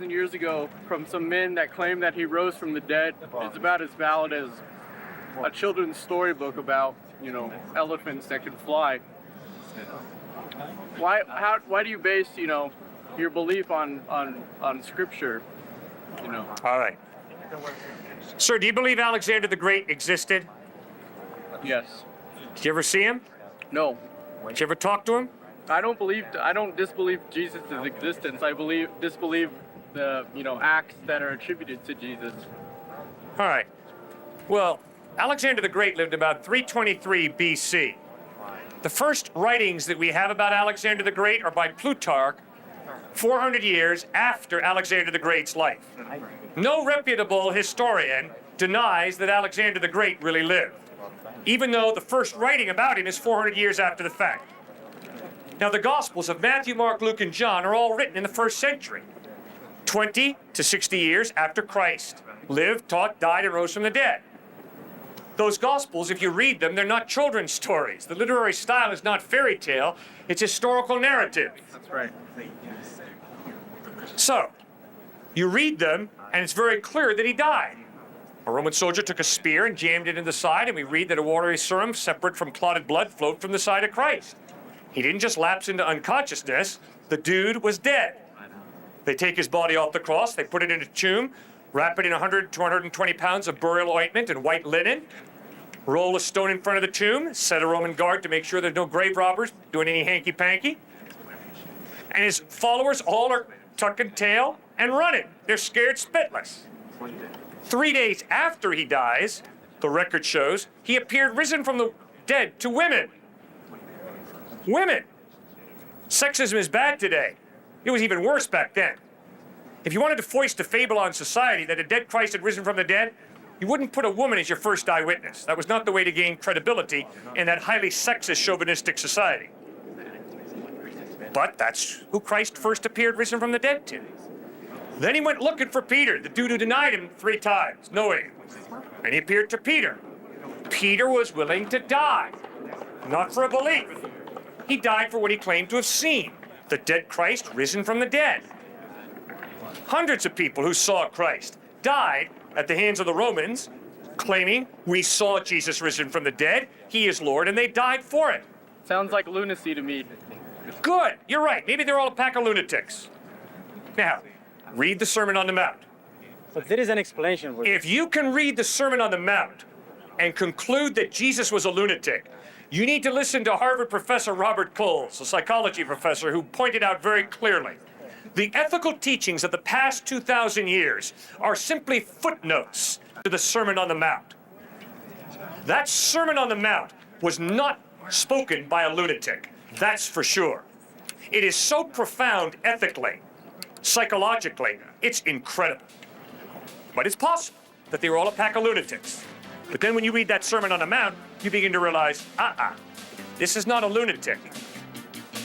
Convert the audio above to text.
Years ago from some men that claim that he rose from the dead is about as valid as a children's storybook about, elephants that can fly. Why do you base, your belief on scripture, All right. Sir, do you believe Alexander the Great existed? Yes. Did you ever see him? No. Did you ever talk to him? I don't disbelieve Jesus' existence. I disbelieve the, acts that are attributed to Jesus. All right. Well, Alexander the Great lived about 323 BC. The first writings that we have about Alexander the Great are by Plutarch, 400 years after Alexander the Great's life. No reputable historian denies that Alexander the Great really lived, even though the first writing about him is 400 years after the fact. Now, the Gospels of Matthew, Mark, Luke, and John are all written in the first century, 20 to 60 years after Christ lived, taught, died, and rose from the dead. Those Gospels, if you read them, they're not children's stories. The literary style is not fairy tale, it's historical narrative. That's right. So, you read them, and it's very clear that he died. A Roman soldier took a spear and jammed it in the side, and we read that a watery serum separate from clotted blood flowed from the side of Christ. He didn't just lapse into unconsciousness, the dude was dead. They take his body off the cross, they put it in a tomb, wrap it in 100 to 120 pounds of burial ointment and white linen, roll a stone in front of the tomb, set a Roman guard to make sure there's no grave robbers doing any hanky-panky. And his followers all are tucking tail and running. They're scared spitless. 3 days after he dies, the record shows, he appeared risen from the dead to women. Women! Sexism is bad today. It was even worse back then. If you wanted to foist a fable on society that a dead Christ had risen from the dead, you wouldn't put a woman as your first eyewitness. That was not the way to gain credibility in that highly sexist, chauvinistic society. But that's who Christ first appeared risen from the dead to. Then he went looking for Peter, the dude who denied him 3 times, knowing him. And he appeared to Peter. Peter was willing to die, not for a belief. He died for what he claimed to have seen, the dead Christ risen from the dead. Hundreds of people who saw Christ died at the hands of the Romans, claiming, we saw Jesus risen from the dead, he is Lord, and they died for it. Sounds like lunacy to me. Good, you're right. Maybe they're all a pack of lunatics. Now, read the Sermon on the Mount. But there is an explanation for it. If you can read the Sermon on the Mount and conclude that Jesus was a lunatic, you need to listen to Harvard professor Robert Coles, a psychology professor, who pointed out very clearly the ethical teachings of the past 2,000 years are simply footnotes to the Sermon on the Mount. That Sermon on the Mount was not spoken by a lunatic, that's for sure. It is so profound ethically, psychologically, it's incredible. But it's possible that they were all a pack of lunatics. But then when you read that Sermon on the Mount, you begin to realize, this is not a lunatic.